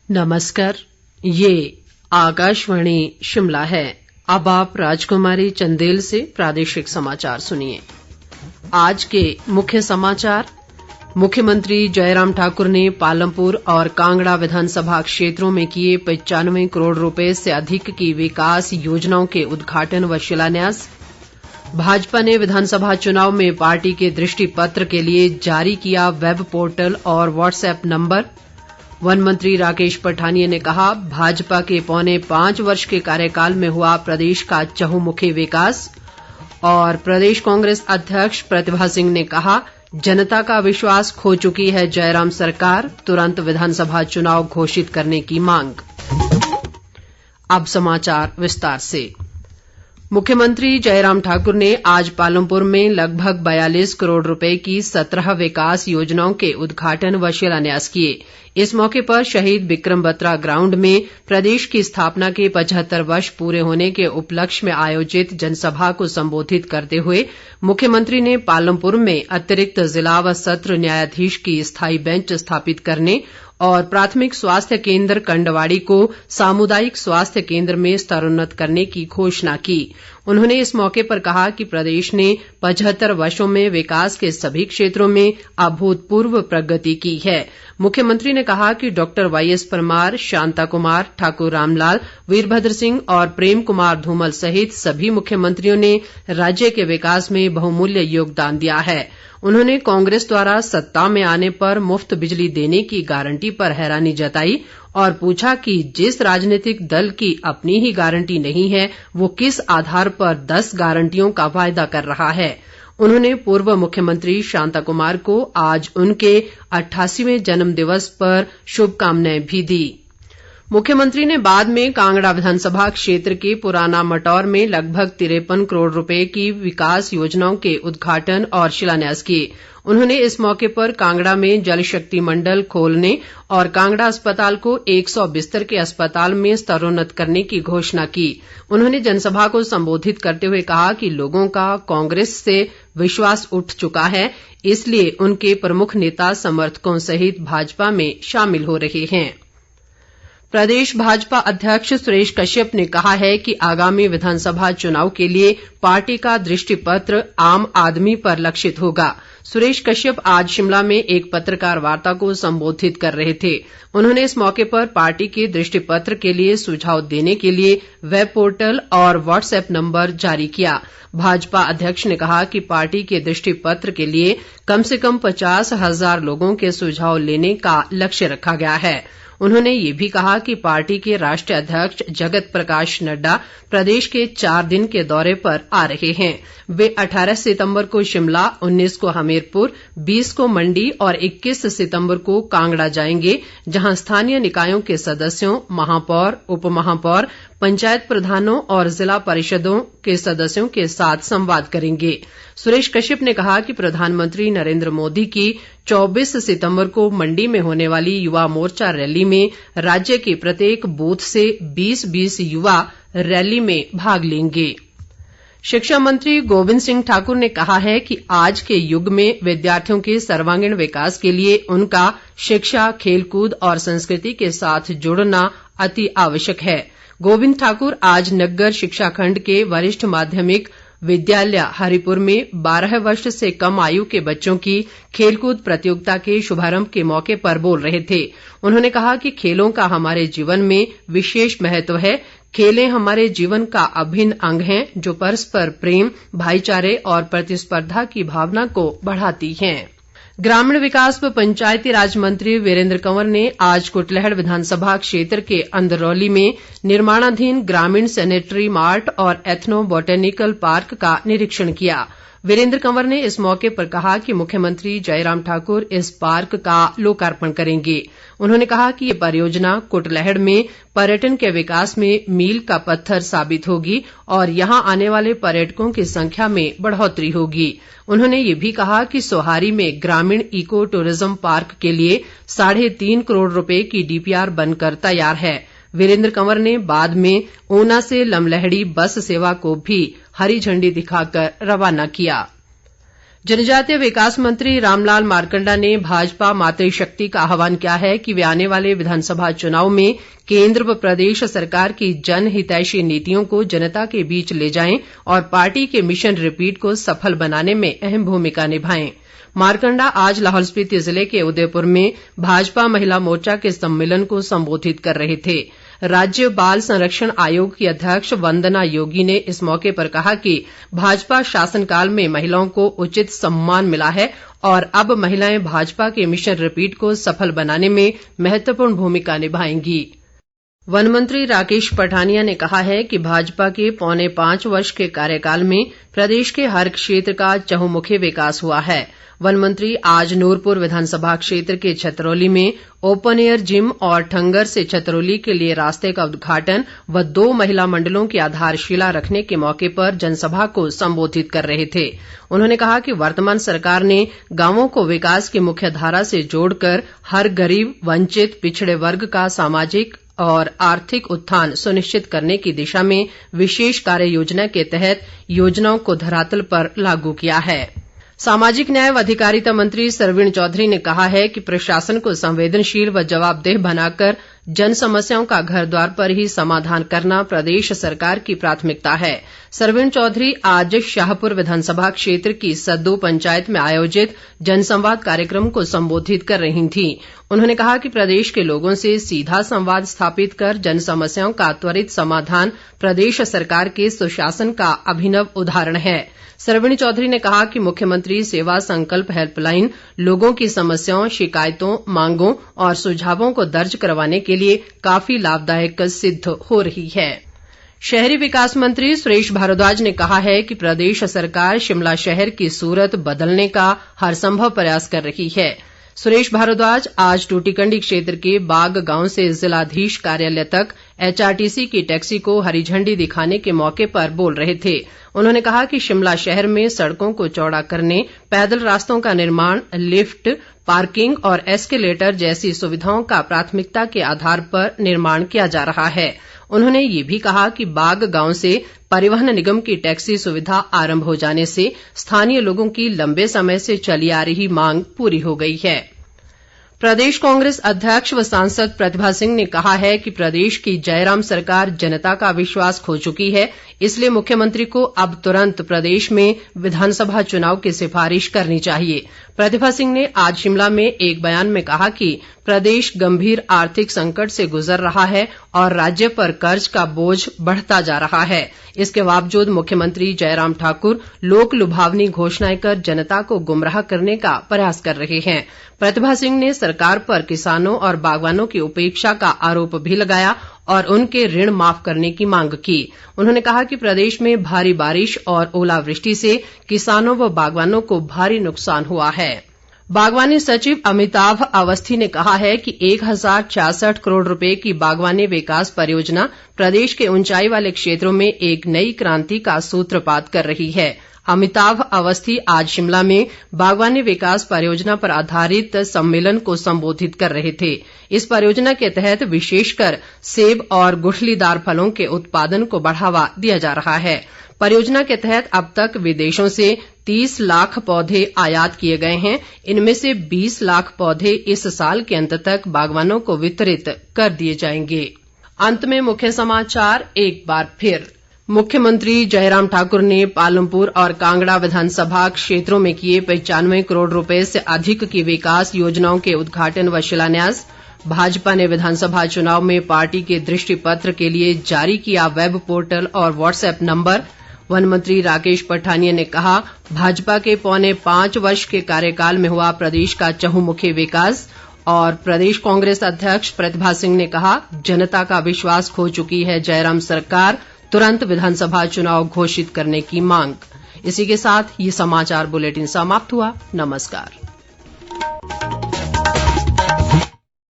नमस्कार, ये आकाशवाणी शिमला है। अब आप राजकुमारी चंदेल से प्रादेशिक समाचार सुनिए। आज के मुख्य समाचार। मुख्यमंत्री जयराम ठाकुर ने पालमपुर और कांगड़ा विधानसभा क्षेत्रों में किए 95 करोड़ रुपए से अधिक की विकास योजनाओं के उद्घाटन व शिलान्यास। भाजपा ने विधानसभा चुनाव में पार्टी के दृष्टि पत्र के लिए जारी किया वेब पोर्टल और व्हाट्सएप नंबर। वन मंत्री राकेश पठानिया ने कहा, भाजपा के 5.25 वर्ष के कार्यकाल में हुआ प्रदेश का चहुमुखी विकास। और प्रदेश कांग्रेस अध्यक्ष प्रतिभा सिंह ने कहा, जनता का विश्वास खो चुकी है जयराम सरकार, तुरंत विधानसभा चुनाव घोषित करने की मांग। अब समाचार विस्तार से। मुख्यमंत्री जयराम ठाकुर ने आज पालमपुर में लगभग 42 करोड़ रुपए की 17 विकास योजनाओं के उद्घाटन व शिलान्यास किए। इस मौके पर शहीद बिक्रम बत्रा ग्राउंड में प्रदेश की स्थापना के 75 वर्ष पूरे होने के उपलक्ष्य में आयोजित जनसभा को संबोधित करते हुए मुख्यमंत्री ने पालमपुर में अतिरिक्त जिला व सत्र न्यायाधीश की स्थायी बेंच स्थापित करने और प्राथमिक स्वास्थ्य केंद्र कंडवाड़ी को सामुदायिक स्वास्थ्य केंद्र में स्तरोन्नत करने की घोषणा की। उन्होंने इस मौके पर कहा कि प्रदेश ने 75 वर्षों में विकास के सभी क्षेत्रों में अभूतपूर्व प्रगति की है। मुख्यमंत्री ने कहा कि डॉक्टर वाईएस परमार, शांता कुमार, ठाकुर रामलाल, वीरभद्र सिंह और प्रेम कुमार धूमल सहित सभी मुख्यमंत्रियों ने राज्य के विकास में बहुमूल्य योगदान दिया है। उन्होंने कांग्रेस द्वारा सत्ता में आने पर मुफ्त बिजली देने की गारंटी पर हैरानी जताई और पूछा कि जिस राजनीतिक दल की अपनी ही गारंटी नहीं है, वो किस आधार पर 10 गारंटियों का वायदा कर रहा है। उन्होंने पूर्व मुख्यमंत्री शांता कुमार को आज उनके 88वें जन्म दिवस पर शुभकामनाएं भी दी। मुख्यमंत्री ने बाद में कांगड़ा विधानसभा क्षेत्र के पुराना मटौर में लगभग 53 करोड़ रुपए की विकास योजनाओं के उद्घाटन और शिलान्यास किए। उन्होंने इस मौके पर कांगड़ा में जल शक्ति मंडल खोलने और कांगड़ा अस्पताल को 100 बिस्तर के अस्पताल में स्तरोन्नत करने की घोषणा की। उन्होंने जनसभा को संबोधित करते हुए कहा कि लोगों का कांग्रेस से विश्वास उठ चुका है, इसलिए उनके प्रमुख नेता समर्थकों सहित भाजपा में शामिल हो रहे हैं। प्रदेश भाजपा अध्यक्ष सुरेश कश्यप ने कहा है कि आगामी विधानसभा चुनाव के लिए पार्टी का दृष्टि पत्र आम आदमी पर लक्षित होगा। सुरेश कश्यप आज शिमला में एक पत्रकार वार्ता को संबोधित कर रहे थे। उन्होंने इस मौके पर पार्टी के दृष्टि पत्र के लिए सुझाव देने के लिए वेब पोर्टल और व्हाट्सएप नंबर जारी किया। भाजपा अध्यक्ष ने कहा कि पार्टी के दृष्टि पत्र के लिए कम से कम 50,000 लोगों के सुझाव लेने का लक्ष्य रखा गया है। उन्होंने ये भी कहा कि पार्टी के राष्ट्रीय अध्यक्ष जगत प्रकाश नड्डा प्रदेश के 4 दिन के दौरे पर आ रहे हैं। वे 18 सितंबर को शिमला, 19 को हमीरपुर, 20 को मंडी और 21 सितंबर को कांगड़ा जाएंगे, जहां स्थानीय निकायों के सदस्यों, महापौर, उपमहापौर, पंचायत प्रधानों और जिला परिषदों के सदस्यों के साथ संवाद करेंगे। सुरेश कश्यप ने कहा कि प्रधानमंत्री नरेंद्र मोदी की 24 सितंबर को मंडी में होने वाली युवा मोर्चा रैली में राज्य के प्रत्येक बूथ से 20-20 युवा रैली में भाग लेंगे। शिक्षा मंत्री गोविंद सिंह ठाकुर ने कहा है कि आज के युग में विद्यार्थियों के सर्वांगीण विकास के लिए उनका शिक्षा, खेलकूद और संस्कृति के साथ जुड़ना अति आवश्यक है। गोविंद ठाकुर आज नग्गर शिक्षा खंड के वरिष्ठ माध्यमिक विद्यालय हरिपुर में 12 वर्ष से कम आयु के बच्चों की खेलकूद प्रतियोगिता के शुभारंभ के मौके पर बोल रहे थे। उन्होंने कहा कि खेलों का हमारे जीवन में विशेष महत्व है। खेलें हमारे जीवन का अभिन्न अंग हैं, जो परस्पर प्रेम, भाईचारे और प्रतिस्पर्धा की भावना को बढ़ाती हैं। ग्रामीण विकास व पंचायती राज मंत्री वीरेंद्र कंवर ने आज कुटलैहड़ विधानसभा क्षेत्र के अंदरौली में निर्माणाधीन ग्रामीण सैनिटरी मार्ट और एथनो बोटेनिकल पार्क का निरीक्षण किया। वीरेंद्र कंवर ने इस मौके पर कहा कि मुख्यमंत्री जयराम ठाकुर इस पार्क का लोकार्पण करेंगे। उन्होंने कहा कि ये परियोजना कुटलैहड़ में पर्यटन के विकास में मील का पत्थर साबित होगी और यहां आने वाले पर्यटकों की संख्या में बढ़ोतरी होगी। उन्होंने ये भी कहा कि सोहारी में ग्रामीण इको टूरिज्म पार्क के लिए 3.5 करोड़ रुपए की डीपीआर बनकर तैयार है। वीरेंद्र कंवर ने बाद में ऊना से लमलहड़ी बस सेवा को भी हरी झंडी दिखाकर रवाना किया। जनजातीय विकास मंत्री रामलाल मारकंडा ने भाजपा मातृशक्ति का आह्वान किया है कि वे आने वाले विधानसभा चुनाव में केंद्र व प्रदेश सरकार की जनहितैषी नीतियों को जनता के बीच ले जाएं और पार्टी के मिशन रिपीट को सफल बनाने में अहम भूमिका निभाएं। मारकंडा आज लाहौल स्पीति जिले के उदयपुर में भाजपा महिला मोर्चा के सम्मेलन को संबोधित कर रहे थे। राज्य बाल संरक्षण आयोग की अध्यक्ष वंदना योगी ने इस मौके पर कहा कि भाजपा शासनकाल में महिलाओं को उचित सम्मान मिला है और अब महिलाएं भाजपा के मिशन रिपीट को सफल बनाने में महत्वपूर्ण भूमिका निभाएंगी। वन मंत्री राकेश पठानिया ने कहा है कि भाजपा के 4.25 वर्ष के कार्यकाल में प्रदेश के हर क्षेत्र का चहुमुखी विकास हुआ है। वन मंत्री आज नूरपुर विधानसभा क्षेत्र के छतरौली में ओपन एयर जिम और ठंगर से छतरौली के लिए रास्ते का उद्घाटन व 2 महिला मंडलों की आधारशिला रखने के मौके पर जनसभा को संबोधित कर रहे थे। उन्होंने कहा कि वर्तमान सरकार ने गांवों को विकास की मुख्य धारा से जोड़कर हर गरीब, वंचित, पिछड़े वर्ग का सामाजिक और आर्थिक उत्थान सुनिश्चित करने की दिशा में विशेष कार्य योजना के तहत योजनाओं को धरातल पर लागू किया है। सामाजिक न्याय व अधिकारिता मंत्री सरवीण चौधरी ने कहा है कि प्रशासन को संवेदनशील व जवाबदेह बनाकर जन समस्याओं का घर द्वार पर ही समाधान करना प्रदेश सरकार की प्राथमिकता है। सरवीण चौधरी आज शाहपुर विधानसभा क्षेत्र की सद्दू पंचायत में आयोजित जनसंवाद कार्यक्रम को संबोधित कर रही थीं। उन्होंने कहा कि प्रदेश के लोगों से सीधा संवाद स्थापित कर जन समस्याओं का त्वरित समाधान प्रदेश सरकार के सुशासन का अभिनव उदाहरण है। सरवीण चौधरी ने कहा कि मुख्यमंत्री सेवा संकल्प हेल्पलाइन लोगों की समस्याओं, शिकायतों, मांगों और सुझावों को दर्ज करवाने के लिए काफी लाभदायक सिद्ध हो रही है। शहरी विकास मंत्री सुरेश भारद्वाज ने कहा है कि प्रदेश सरकार शिमला शहर की सूरत बदलने का हर संभव प्रयास कर रही है। सुरेश भारद्वाज आज टूटीकंडी क्षेत्र के बाग गांव से जिलाधीश कार्यालय तक एचआरटीसी की टैक्सी को हरी झंडी दिखाने के मौके पर बोल रहे थे। उन्होंने कहा कि शिमला शहर में सड़कों को चौड़ा करने, पैदल रास्तों का निर्माण, लिफ्ट, पार्किंग और एस्केलेटर जैसी सुविधाओं का प्राथमिकता के आधार पर निर्माण किया जा रहा है। उन्होंने ये भी कहा कि बाग गांव से परिवहन निगम की टैक्सी सुविधा आरंभ हो जाने से स्थानीय लोगों की लंबे समय से चली आ रही मांग पूरी हो गई है। प्रदेश कांग्रेस अध्यक्ष व सांसद प्रतिभा सिंह ने कहा है कि प्रदेश की जयराम सरकार जनता का विश्वास खो चुकी है, इसलिए मुख्यमंत्री को अब तुरंत प्रदेश में विधानसभा चुनाव की सिफारिश करनी चाहिए। प्रतिभा सिंह ने आज शिमला में एक बयान में कहा कि प्रदेश गंभीर आर्थिक संकट से गुजर रहा है और राज्य पर कर्ज का बोझ बढ़ता जा रहा है। इसके बावजूद मुख्यमंत्री जयराम ठाकुर लोक लुभावनी घोषणाएं कर जनता को गुमराह करने का प्रयास कर रहे हैं। प्रतिभा सिंह ने सरकार पर किसानों और बागवानों की उपेक्षा का आरोप भी लगाया और उनके ऋण माफ करने की मांग की। उन्होंने कहा कि प्रदेश में भारी बारिश और ओलावृष्टि से किसानों व बागवानों को भारी नुकसान हुआ है। बागवानी सचिव अमिताभ अवस्थी ने कहा है कि 1066 करोड़ रुपए की बागवानी विकास परियोजना प्रदेश के ऊंचाई वाले क्षेत्रों में एक नई क्रांति का सूत्रपात कर रही है। अमिताभ अवस्थी आज शिमला में बागवानी विकास परियोजना पर आधारित सम्मेलन को संबोधित कर रहे थे। इस परियोजना के तहत विशेषकर सेब और गुठलीदार फलों के उत्पादन को बढ़ावा दिया जा रहा है। परियोजना के तहत अब तक विदेशों से 30 लाख पौधे आयात किए गए हैं। इनमें से 20 लाख पौधे इस साल के अंत तक बागवानों को वितरित कर दिए जाएंगे। अंत में मुख्य समाचार एक बार फिर। मुख्यमंत्री जयराम ठाकुर ने पालमपुर और कांगड़ा विधानसभा क्षेत्रों में किए 95 करोड़ रुपए से अधिक की विकास योजनाओं के उद्घाटन व शिलान्यास। भाजपा ने विधानसभा चुनाव में पार्टी के दृष्टि पत्र के लिए जारी किया वेब पोर्टल और व्हाट्सएप नंबर। वन मंत्री राकेश पठानिया ने कहा, भाजपा के 4.25 वर्ष के कार्यकाल में हुआ प्रदेश का चहुमुखी विकास। और प्रदेश कांग्रेस अध्यक्ष प्रतिभा सिंह ने कहा, जनता का विश्वास खो चुकी है जयराम सरकार, तुरंत विधानसभा चुनाव घोषित करने की मांग। इसी के साथ ये समाचार बुलेटिन समाप्त हुआ। नमस्कार।